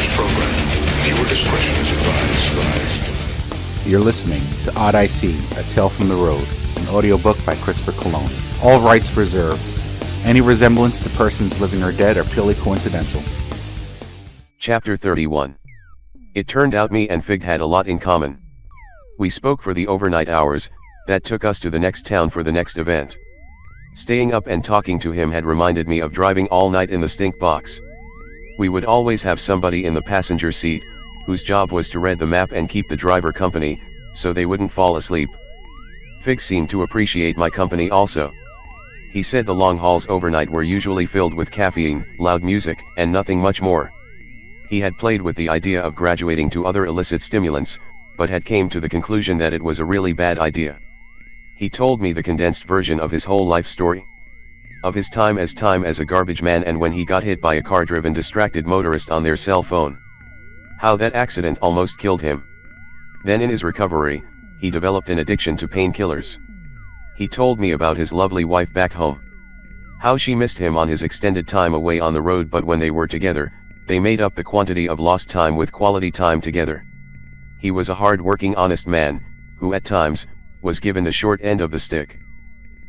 this program. Viewer discretion is advised. You're listening to Odyssey, A Tale from the Road, an audiobook by Christopher Cologne. All rights reserved. Any resemblance to persons living or dead are purely coincidental. Chapter 31. It turned out me and Fig had a lot in common. We spoke for the overnight hours that took us to the next town for the next event. Staying up and talking to him had reminded me of driving all night in the stink box. We would always have somebody in the passenger seat, whose job was to read the map and keep the driver company, so they wouldn't fall asleep. Fig seemed to appreciate my company also. He said the long hauls overnight were usually filled with caffeine, loud music, and nothing much more. He had played with the idea of graduating to other illicit stimulants, but had came to the conclusion that it was a really bad idea. He told me the condensed version of his whole life story. Of his time as a garbage man and when he got hit by a car-driven distracted motorist on their cell phone. How that accident almost killed him. Then in his recovery, he developed an addiction to painkillers. He told me about his lovely wife back home. How she missed him on his extended time away on the road, but when they were together, they made up the quantity of lost time with quality time together. He was a hard-working honest man, who at times, was given the short end of the stick.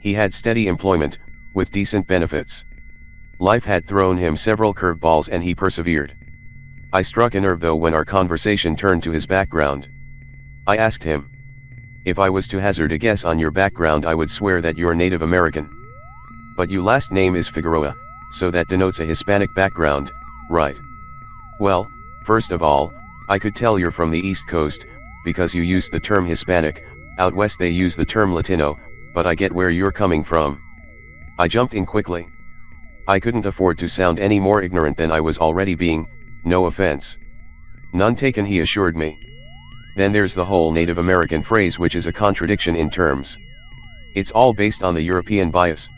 He had steady employment, with decent benefits. Life had thrown him several curveballs and he persevered. I struck a nerve though when our conversation turned to his background. I asked him, "If I was to hazard a guess on your background, I would swear that you're Native American. But your last name is Figueroa, so that denotes a Hispanic background, right?" "Well, first of all, I could tell you're from the East Coast, because you used the term Hispanic. Out west they use the term Latino, but I get where you're coming from." I jumped in quickly. I couldn't afford to sound any more ignorant than I was already being, no offense. "None taken," he assured me. "Then there's the whole Native American phrase, which is a contradiction in terms. It's all based on the European bias.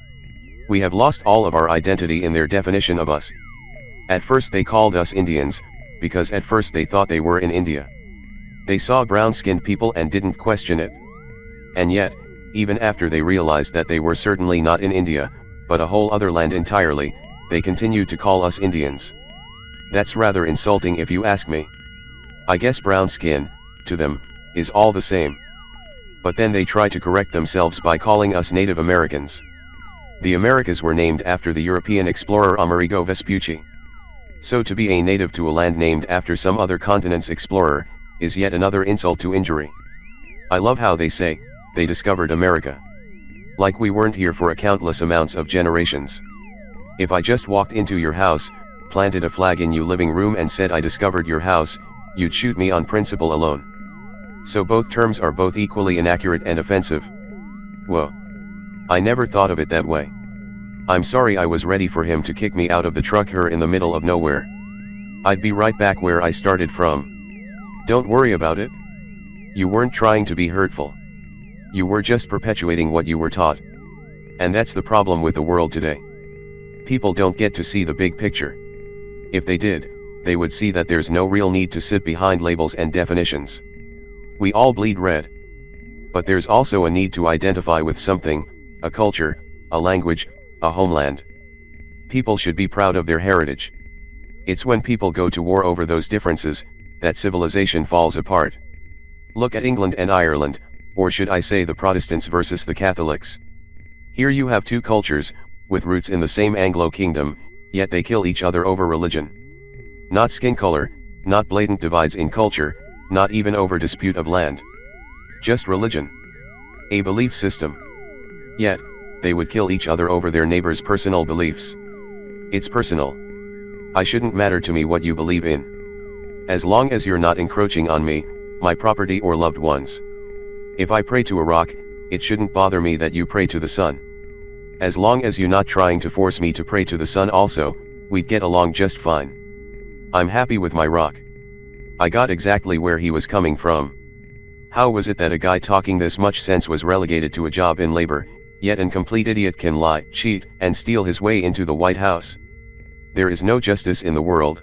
We have lost all of our identity in their definition of us. At first they called us Indians, because at first they thought they were in India. They saw brown-skinned people and didn't question it. And yet, even after they realized that they were certainly not in India, but a whole other land entirely, they continued to call us Indians. That's rather insulting if you ask me. I guess brown skin, to them, is all the same. But then they try to correct themselves by calling us Native Americans. The Americas were named after the European explorer Amerigo Vespucci. So to be a native to a land named after some other continent's explorer, is yet another insult to injury. I love how they say, they discovered America. Like we weren't here for a countless amounts of generations. If I just walked into your house, planted a flag in your living room and said I discovered your house, you'd shoot me on principle alone. So both terms are both equally inaccurate and offensive. Whoa. I never thought of it that way. I'm sorry. I was ready for him to kick me out of the truck here in the middle of nowhere. I'd be right back where I started from. Don't worry about it. You weren't trying to be hurtful. You were just perpetuating what you were taught. And that's the problem with the world today. People don't get to see the big picture. If they did, they would see that there's no real need to sit behind labels and definitions. We all bleed red. But there's also a need to identify with something, a culture, a language, a homeland. People should be proud of their heritage. It's when people go to war over those differences, that civilization falls apart. Look at England and Ireland, or should I say the Protestants versus the Catholics. Here you have two cultures, with roots in the same Anglo kingdom, yet they kill each other over religion. Not skin color, not blatant divides in culture, not even over dispute of land. Just religion. A belief system. Yet, they would kill each other over their neighbor's personal beliefs. It's personal. It shouldn't matter to me what you believe in. As long as you're not encroaching on me, my property or loved ones. If I pray to a rock, it shouldn't bother me that you pray to the sun. As long as you're not trying to force me to pray to the sun also, we'd get along just fine. I'm happy with my rock. I got exactly where he was coming from. How was it that a guy talking this much sense was relegated to a job in labor, yet an complete idiot can lie, cheat, and steal his way into the White House? There is no justice in the world.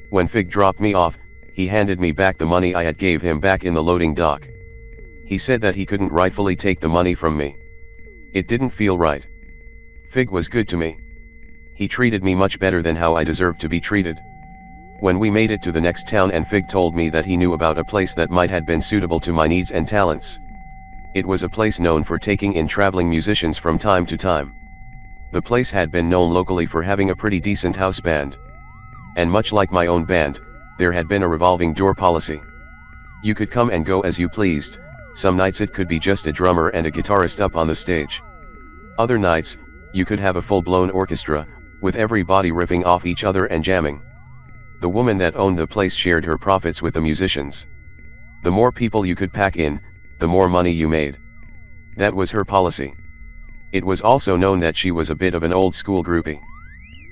When Fig dropped me off, he handed me back the money I had gave him back in the loading dock. He said that he couldn't rightfully take the money from me. It didn't feel right. Fig was good to me. He treated me much better than how I deserved to be treated. When we made it to the next town and Fig told me that he knew about a place that might have been suitable to my needs and talents. It was a place known for taking in traveling musicians from time to time. The place had been known locally for having a pretty decent house band. And much like my own band, there had been a revolving door policy. You could come and go as you pleased. Some nights it could be just a drummer and a guitarist up on the stage. Other nights, you could have a full-blown orchestra, with everybody riffing off each other and jamming. The woman that owned the place shared her profits with the musicians. The more people you could pack in, the more money you made. That was her policy. It was also known that she was a bit of an old-school groupie.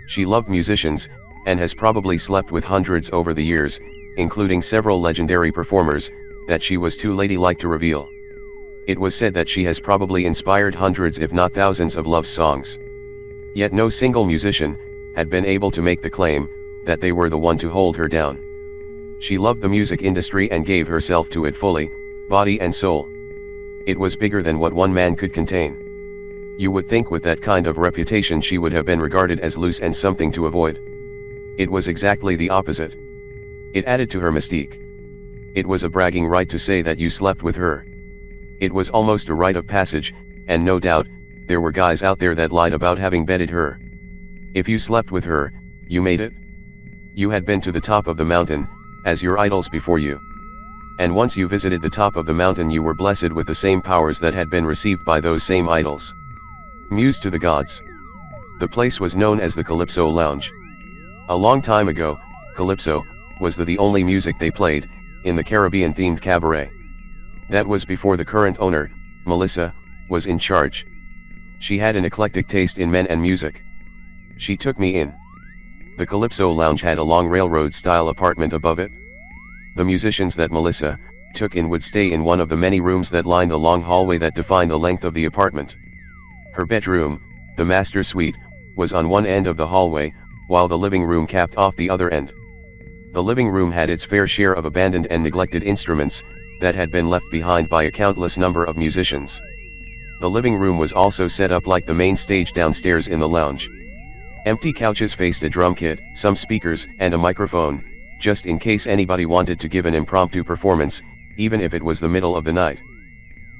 She loved musicians, and has probably slept with hundreds over the years, including several legendary performers, that she was too ladylike to reveal. It was said that she has probably inspired hundreds if not thousands of love songs. Yet no single musician had been able to make the claim that they were the one to hold her down. She loved the music industry and gave herself to it fully, body and soul. It was bigger than what one man could contain. You would think with that kind of reputation she would have been regarded as loose and something to avoid. It was exactly the opposite. It added to her mystique. It was a bragging right to say that you slept with her. It was almost a rite of passage, and no doubt, there were guys out there that lied about having bedded her. If you slept with her, you made it. You had been to the top of the mountain, as your idols before you. And once you visited the top of the mountain you were blessed with the same powers that had been received by those same idols. Muse to the gods. The place was known as the Calypso Lounge. A long time ago, Calypso was the only music they played, in the Caribbean-themed cabaret. That was before the current owner, Melissa, was in charge. She had an eclectic taste in men and music. She took me in. The Calypso Lounge had a long railroad-style apartment above it. The musicians that Melissa took in would stay in one of the many rooms that lined the long hallway that defined the length of the apartment. Her bedroom, the master suite, was on one end of the hallway, while the living room capped off the other end. The living room had its fair share of abandoned and neglected instruments that had been left behind by a countless number of musicians. The living room was also set up like the main stage downstairs in the lounge. Empty couches faced a drum kit, some speakers, and a microphone, just in case anybody wanted to give an impromptu performance, even if it was the middle of the night.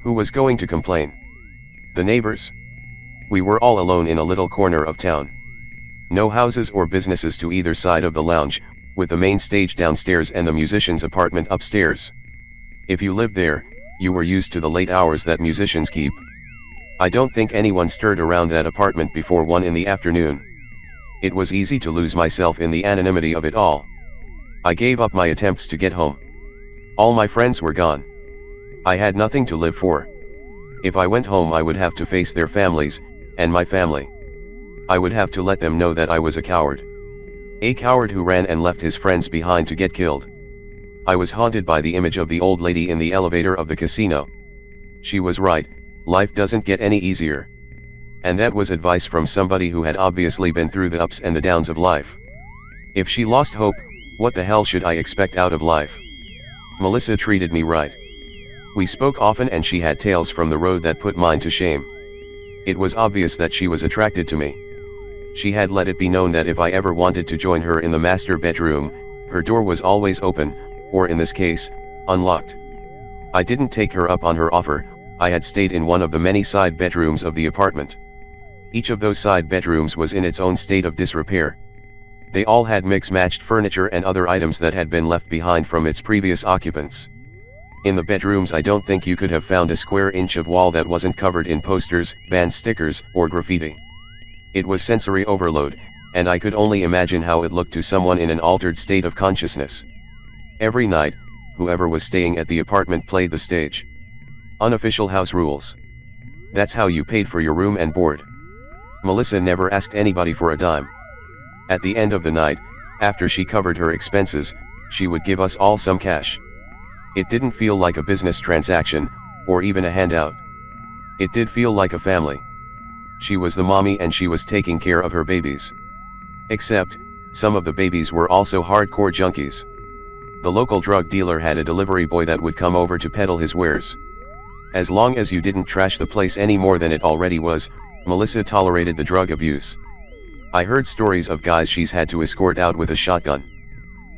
Who was going to complain? The neighbors? We were all alone in a little corner of town. No houses or businesses to either side of the lounge, with the main stage downstairs and the musician's apartment upstairs. If you lived there, you were used to the late hours that musicians keep. I don't think anyone stirred around that apartment before 1 in the afternoon. It was easy to lose myself in the anonymity of it all. I gave up my attempts to get home. All my friends were gone. I had nothing to live for. If I went home I would have to face their families, and my family. I would have to let them know that I was a coward. A coward who ran and left his friends behind to get killed. I was haunted by the image of the old lady in the elevator of the casino. She was right, life doesn't get any easier. And that was advice from somebody who had obviously been through the ups and the downs of life. If she lost hope, what the hell should I expect out of life? Melissa treated me right. We spoke often and she had tales from the road that put mine to shame. It was obvious that she was attracted to me. She had let it be known that if I ever wanted to join her in the master bedroom, her door was always open, or in this case, unlocked. I didn't take her up on her offer. I had stayed in one of the many side bedrooms of the apartment. Each of those side bedrooms was in its own state of disrepair. They all had mix-matched furniture and other items that had been left behind from its previous occupants. In the bedrooms I don't think you could have found a square inch of wall that wasn't covered in posters, band stickers, or graffiti. It was sensory overload, and I could only imagine how it looked to someone in an altered state of consciousness. Every night, whoever was staying at the apartment played the stage. Unofficial house rules. That's how you paid for your room and board. Melissa never asked anybody for a dime. At the end of the night, after she covered her expenses, she would give us all some cash. It didn't feel like a business transaction, or even a handout. It did feel like a family. She was the mommy and she was taking care of her babies. Except, some of the babies were also hardcore junkies. The local drug dealer had a delivery boy that would come over to peddle his wares. As long as you didn't trash the place any more than it already was, Melissa tolerated the drug abuse. I heard stories of guys she's had to escort out with a shotgun.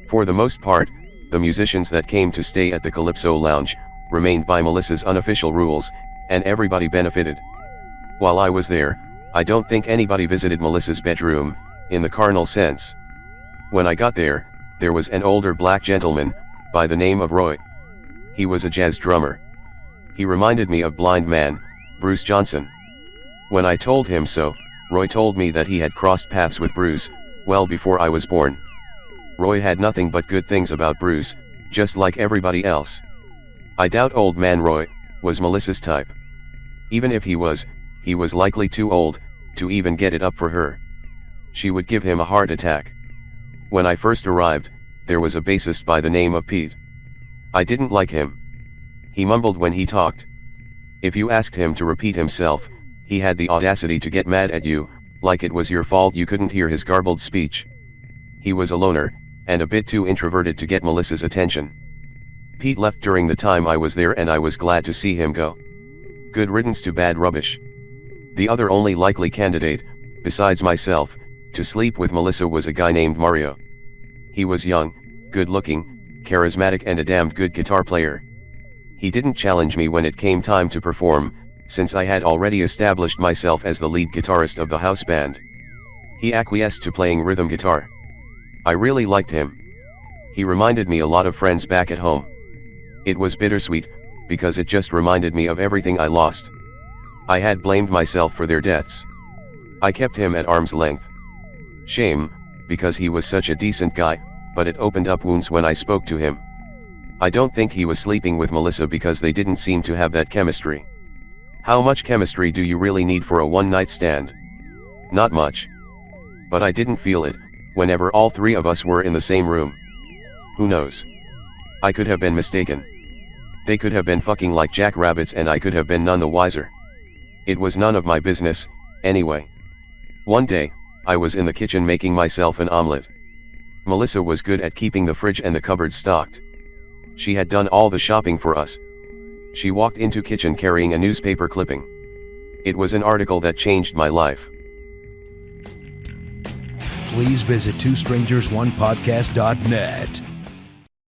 For the most part, the musicians that came to stay at the Calypso Lounge remained by Melissa's unofficial rules, and everybody benefited. While I was there, I don't think anybody visited Melissa's bedroom, in the carnal sense. When I got there was an older black gentleman, by the name of Roy. He was a jazz drummer. He reminded me of Blind Man, Bruce Johnson. When I told him so, Roy told me that he had crossed paths with Bruce, well before I was born. Roy had nothing but good things about Bruce, just like everybody else. I doubt old man Roy was Melissa's type. Even if he was likely too old to even get it up for her. She would give him a heart attack. When I first arrived, there was a bassist by the name of Pete. I didn't like him. He mumbled when he talked. If you asked him to repeat himself, he had the audacity to get mad at you, like it was your fault you couldn't hear his garbled speech. He was a loner, and a bit too introverted to get Melissa's attention. Pete left during the time I was there and I was glad to see him go. Good riddance to bad rubbish. The other only likely candidate, besides myself, to sleep with Melissa was a guy named Mario. He was young, good-looking, charismatic and a damned good guitar player. He didn't challenge me when it came time to perform, since I had already established myself as the lead guitarist of the house band. He acquiesced to playing rhythm guitar. I really liked him. He reminded me a lot of friends back at home. It was bittersweet, because it just reminded me of everything I lost. I had blamed myself for their deaths. I kept him at arm's length. Shame, because he was such a decent guy, but it opened up wounds when I spoke to him. I don't think he was sleeping with Melissa because they didn't seem to have that chemistry. How much chemistry do you really need for a one-night stand? Not much. But I didn't feel it, whenever all three of us were in the same room. Who knows? I could have been mistaken. They could have been fucking like jackrabbits and I could have been none the wiser. It was none of my business, anyway. One day, I was in the kitchen making myself an omelette. Melissa was good at keeping the fridge and the cupboard stocked. She had done all the shopping for us. She walked into kitchen carrying a newspaper clipping. It was an article that changed my life. Please visit twostrangersonePodcast.net.